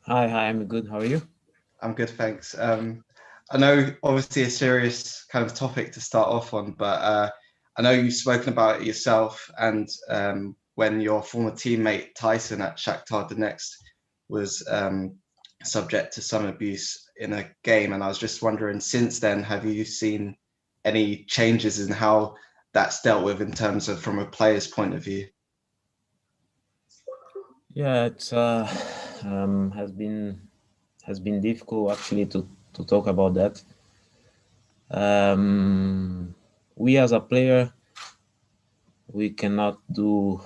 Hi, I'm good. How are you? I'm good, thanks. I know obviously a serious kind of topic to start off on, but I know you've spoken about it yourself and when your former teammate Tyson at Shakhtar Donetsk was subject to some abuse in a game, and I was just wondering, since then, have you seen any changes in how that's dealt with in terms of from a player's point of view? Yeah, it's has been difficult actually to talk about that. Um, we as a player, we cannot do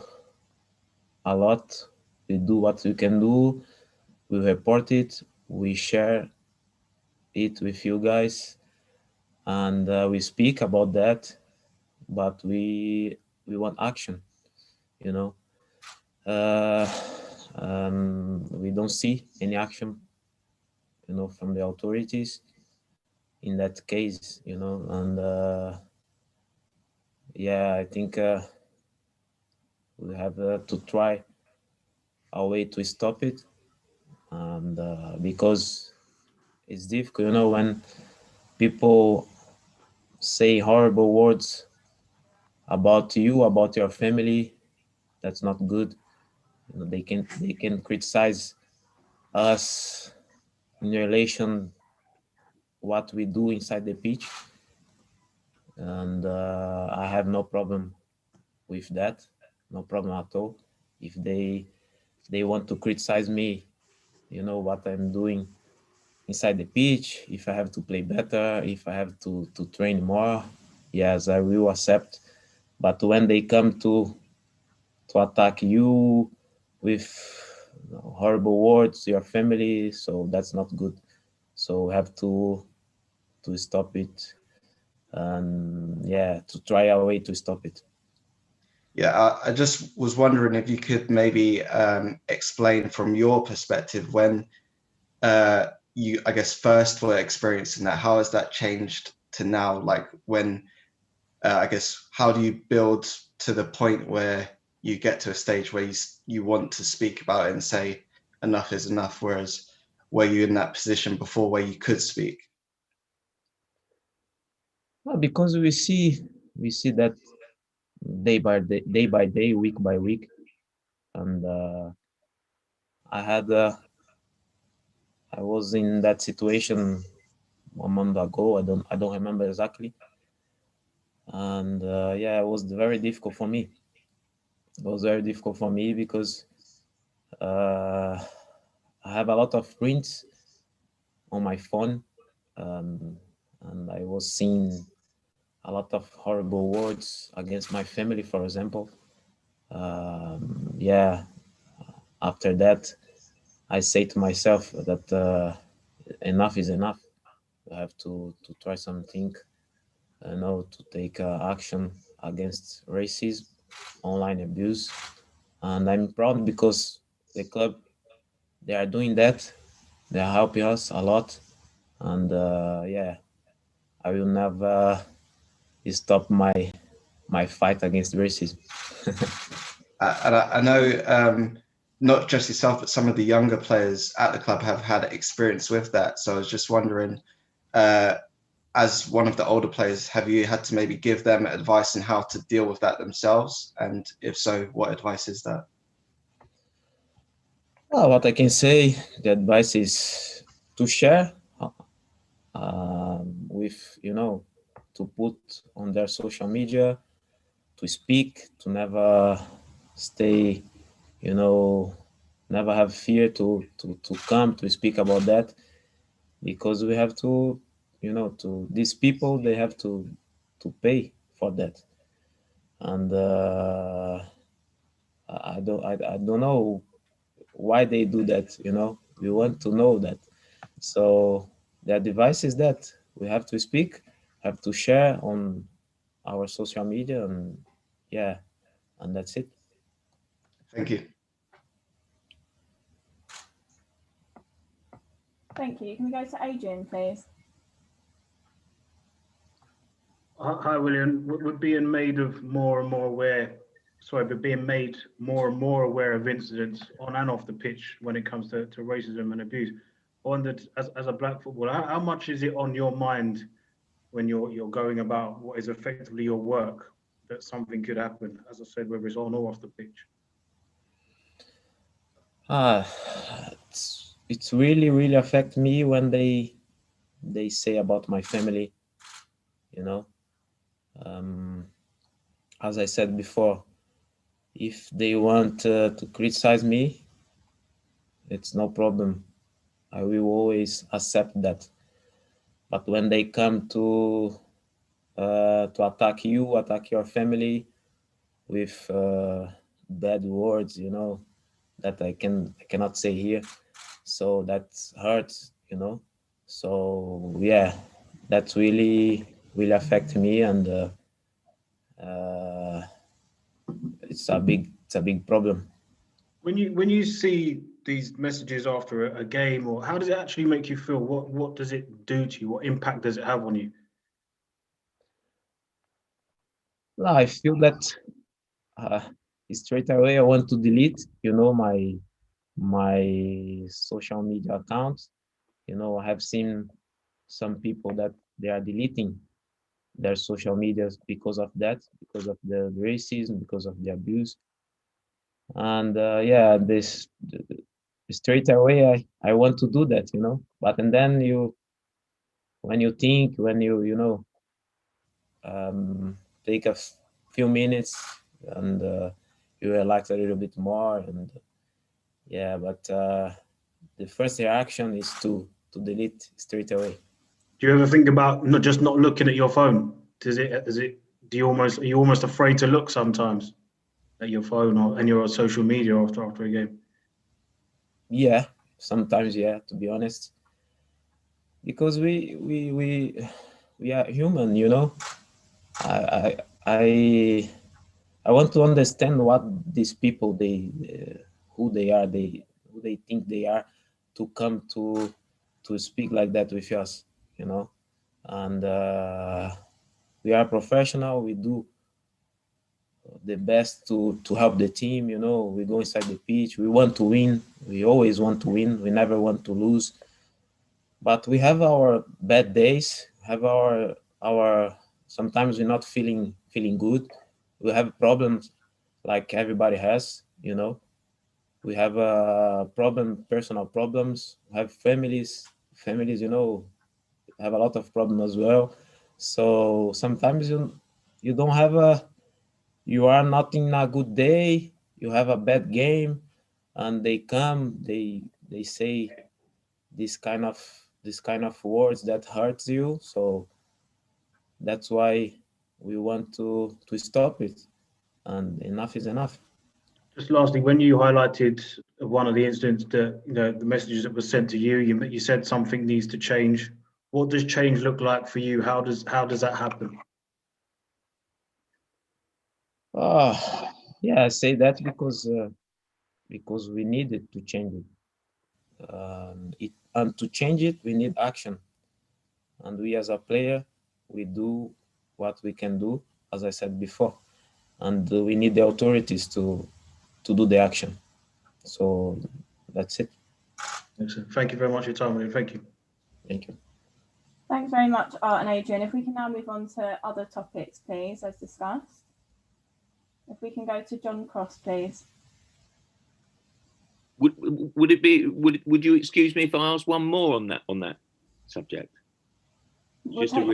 a lot. We do what we can do. We report it. We share it with you guys, and we speak about that. But we want action. You know, uh, we don't see any action. From the authorities in that case, and yeah, I think we have to try a way to stop it, and because it's difficult, when people say horrible words about you, about your family, that's not good. They can criticize us in relation what we do inside the pitch, and I have no problem with that, no problem at all. If they want to criticize me, what I'm doing inside the pitch, if I have to play better, if I have to train more, yes, I will accept. But when they come to attack you with horrible words, your family, so that's not good. So we have to stop it, and yeah, to try a way to stop it. Yeah, I just was wondering if you could maybe explain from your perspective when you, I guess, first were experiencing that. How has that changed to now? Like when, I guess, how do you build to the point where you get to a stage where you want to speak about it and say enough is enough? Whereas were you in that position before where you could speak? Well, because we see that day by day, week by week, and I had I was in that situation 1 month ago. I don't remember exactly, and yeah, it was very difficult for me. It was very difficult for me because uh, I have a lot of prints on my phone, um, and I was seeing a lot of horrible words against my family, for example. Yeah, after that, I say to myself that enough is enough. I have to try something, to take action against racism, online abuse, and I'm proud because the club, they are doing that. They are helping us a lot, and yeah, I will never stop my fight against racism. And I know not just yourself, but some of the younger players at the club have had experience with that. So I was just wondering, uh, as one of the older players, have you had to maybe give them advice on how to deal with that themselves? And if so, what advice is that? Well, what I can say, the advice is to share with, to put on their social media, to speak, to never stay, you know, never have fear to come to speak about that, because we have to, to these people, they have to pay for that. And I don't know why they do that, we want to know that. So the advice is that we have to speak, have to share on our social media, and yeah, and that's it. Thank you. Thank you. Can we go to Adrian, please? Hi, William. We're being made of more and more aware but being made more and more aware of incidents on and off the pitch when it comes to racism and abuse. I wondered, as a black footballer, how much is it on your mind when you're going about what is effectively your work, that something could happen, as I said, whether it's on or off the pitch? Ah, it's really affect me when they say about my family, you know. Um, as I said before, if they want to criticize me, it's no problem. I will always accept that. But when they come to attack you, attack your family with bad words, you know, that I cannot say here. So that hurts, you know. So yeah, that really affect me, and uh, it's a big problem. When you see these messages after a game, or how does it actually make you feel? What does it do to you? What impact does it have on you? No, I feel that uh, straight away I want to delete, you know, my social media accounts. You know, I have seen some people that they are deleting their social medias because of that, because of the racism, because of the abuse. And yeah, straight away I want to do that, you know. But and then when you think, when you know, take few minutes, and you relax a little bit more, and yeah, but the first reaction is to delete straight away. Do you ever think about not looking at your phone? Do you almost are you almost afraid to look sometimes at your phone or and your social media after a game? Yeah, sometimes, yeah, to be honest, because we are human, you know. I I I want to understand what these people who they are, who they think they are, to come to speak like that with us, you know. And we are professional. We do the best to help the team. You know, we go inside the pitch. We want to win. We always want to win. We never want to lose. But we have our bad days. Have our sometimes we're not feeling good. We have problems like everybody has. You know, we have a problem, personal problems. We have families. You know, have a lot of problems as well. So sometimes you don't have a you are not in a good day, you have a bad game, and they come, they say this kind of words that hurts you. So that's why we want to stop it, and enough is enough. Just lastly, when you highlighted one of the incidents that the messages that were sent to you, you said something needs to change. What does change look like for you? How does that happen? Oh, yeah, I say that because we needed to change it. And to change it, we need action. And we as a player, we do what we can do, as I said before. And we need the authorities to do the action. So that's it. Excellent. Thank you very much for your time, William. Thank you. Thank you. Thanks very much, Art and Adrian. If we can now move on to other topics, please, as discussed. If we can go to John Cross, please. Would you excuse me if I ask one more on that subject? We'll take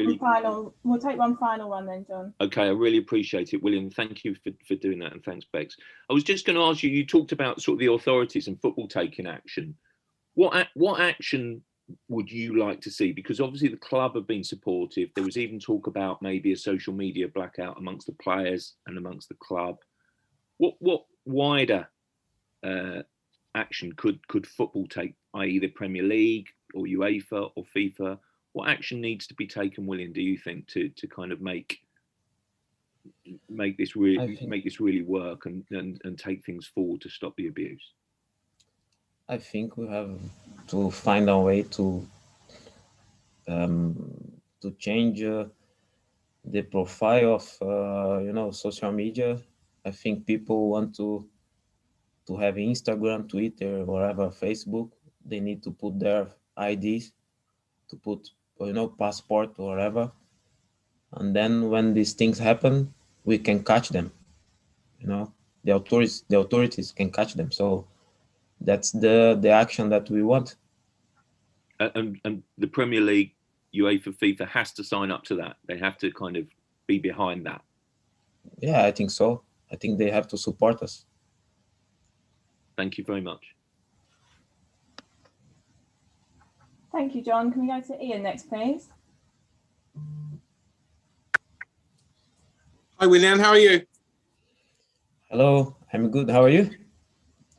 one final one then, John. Okay, I really appreciate it, William. Thank you for doing that, and thanks, Bex. I was just going to ask you. You talked about sort of the authorities and football taking action. What action would you like to see? Because obviously the club have been supportive. There was even talk about maybe a social media blackout amongst the players and amongst the club. What wider action could football take, i.e. the Premier League or UEFA or FIFA? What action needs to be taken, William, do you think, to kind of make this really work and take things forward to stop the abuse? I think we have to find a way to change the profile of social media, I think people want to have Instagram, Twitter, whatever, Facebook. They need to put their IDs, to put, passport or whatever. And then when these things happen, we can catch them. The authorities can catch them. So that's the action that we want. And the Premier League, UEFA, FIFA has to sign up to that. They have to kind of be behind that. Yeah, I think so. I think they have to support us. Thank you very much. Thank you, John. Can we go to Ian next, please? Hi, Willian. How are you? Hello, I'm good. How are you?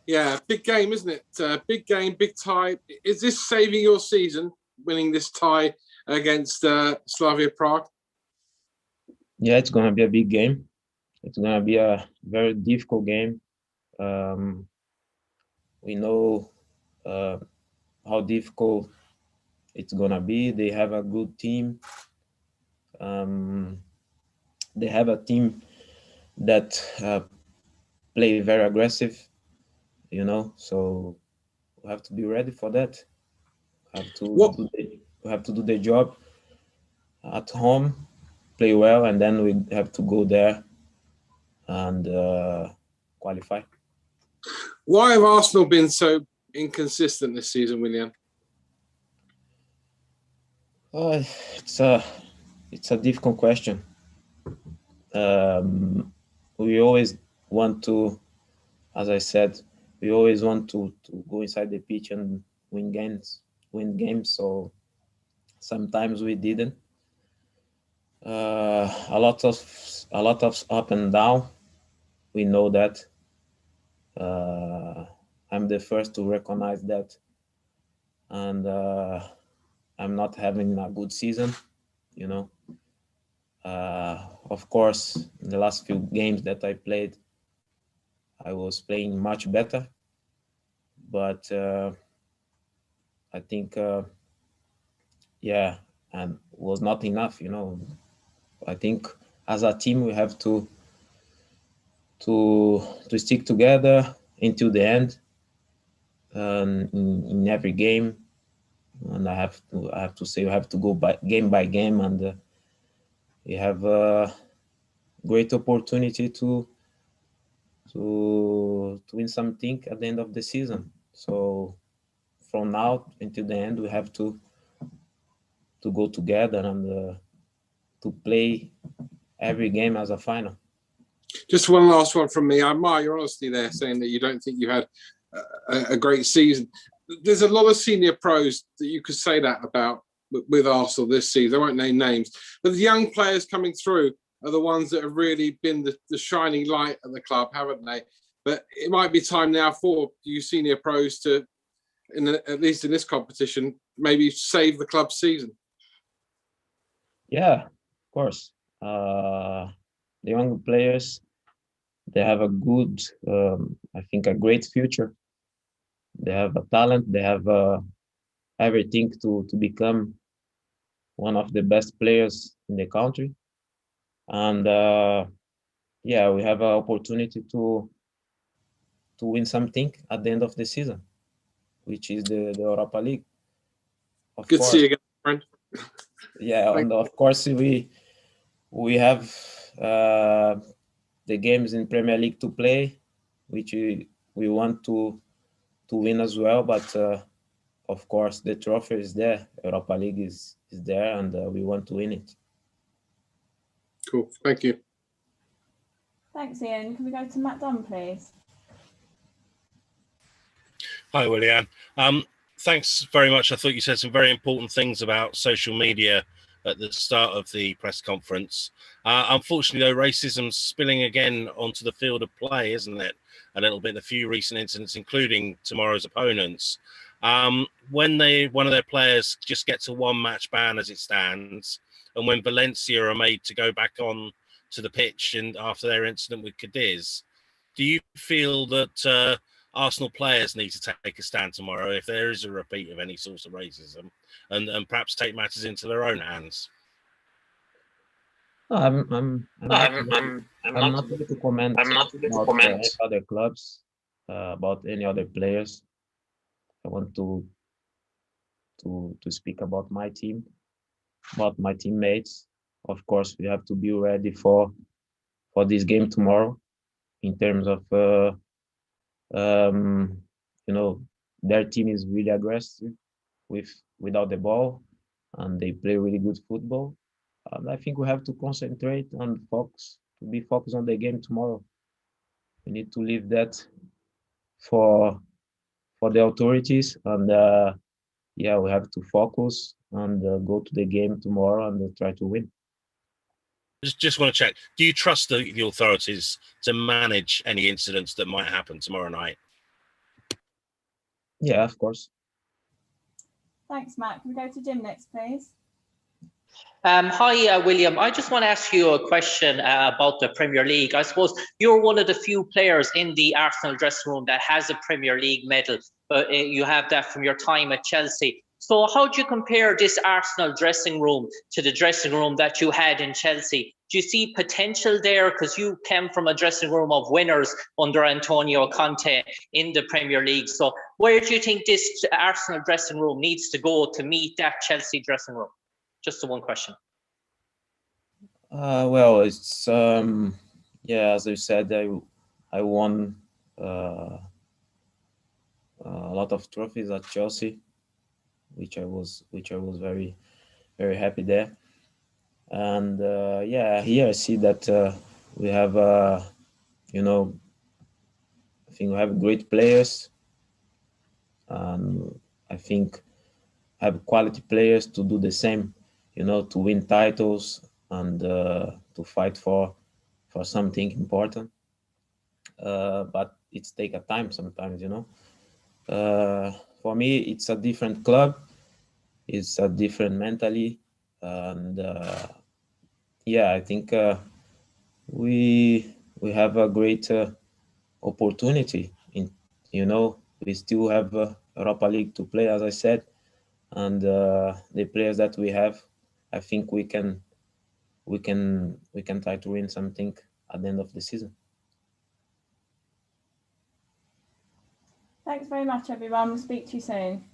Yeah, big game, isn't it? Big game, big tie. Is this saving your season, winning this tie against Slavia Prague? Yeah, it's gonna be a big game. It's gonna be a very difficult game. We know how difficult it's gonna be. They have a good team. They have a team that play very aggressive, so we have to be ready for that. We have to do the job at home, play well, and then we have to go there and qualify. Why have Arsenal been so inconsistent this season, Willian? It's a difficult question. We always want to, as I said, we always want to go inside the pitch and win games. So sometimes we didn't. A lot of up and down. We know that. I'm the first to recognize that, and I'm not having a good season. Of course, in the last few games that I played, I was playing much better, but I think, and was not enough. I think as a team we have to stick together until the end, in every game, and I have to say we have to go by game, and we have a great opportunity to win something at the end of the season. So from now until the end, we have to go together and to play every game as a final. Just one last one from me. I admire your honesty there, saying that you don't think you had a great season. There's a lot of senior pros that you could say that about with Arsenal this season. I won't name names, but the young players coming through are the ones that have really been the shining light at the club, haven't they? But it might be time now for you senior pros to, at least in this competition, maybe save the club's season. Yeah, of course. The young players, they have a good, I think, a great future. They have a talent. They have everything to become one of the best players in the country. And we have an opportunity to win something at the end of the season, which is the Europa League. Good to see you again, friend. Yeah, and of course we have the games in Premier League to play, which we want to win as well. But of course, the trophy is there. Europa League is there, and we want to win it. Cool. Thank you. Thanks, Ian. Can we go to Matt Dunn, please? Hi, Willian. Thanks very much. I thought you said some very important things about social media at the start of the press conference. Unfortunately, though, racism's spilling again onto the field of play, isn't it? A little bit. A few recent incidents, including tomorrow's opponents. When one of their players just gets a one-match ban as it stands, and when Valencia are made to go back on to the pitch and after their incident with Cadiz, do you feel that Arsenal players need to take a stand tomorrow if there is a repeat of any sort of racism, and perhaps take matters into their own hands? No, I'm not here to comment about any other clubs, about any other players. I want to speak about my team, about my teammates. Of course, we have to be ready for this game tomorrow. In terms of, you know, their team is really aggressive without the ball, and they play really good football. And I think we have to concentrate and be focused on the game tomorrow. We need to leave that for the authorities, and yeah, we have to focus and go to the game tomorrow and try to win. Just want to check. Do you trust the authorities to manage any incidents that might happen tomorrow night? Yeah, of course. Thanks, Matt. Can we go to Jim next, please? Hi, William. I just want to ask you a question about the Premier League. I suppose you're one of the few players in the Arsenal dressing room that has a Premier League medal, but you have that from your time at Chelsea. So how do you compare this Arsenal dressing room to the dressing room that you had in Chelsea? Do you see potential there? Because you came from a dressing room of winners under Antonio Conte in the Premier League. So where do you think this Arsenal dressing room needs to go to meet that Chelsea dressing room? Just the one question. Well, it's yeah, as I said, I won a lot of trophies at Chelsea, which I was very happy there. And yeah, here I see that we have you know, I think we have great players, and I think have quality players to do the same, you know, to win titles and to fight for something important. But it's take a time sometimes, you know. For me, it's a different club. It's a different mentally, and yeah, I think we have a great opportunity. In, you know, we still have Europa League to play, as I said, and the players that we have, I think we can try to win something at the end of the season. Thanks very much, everyone. We'll speak to you soon.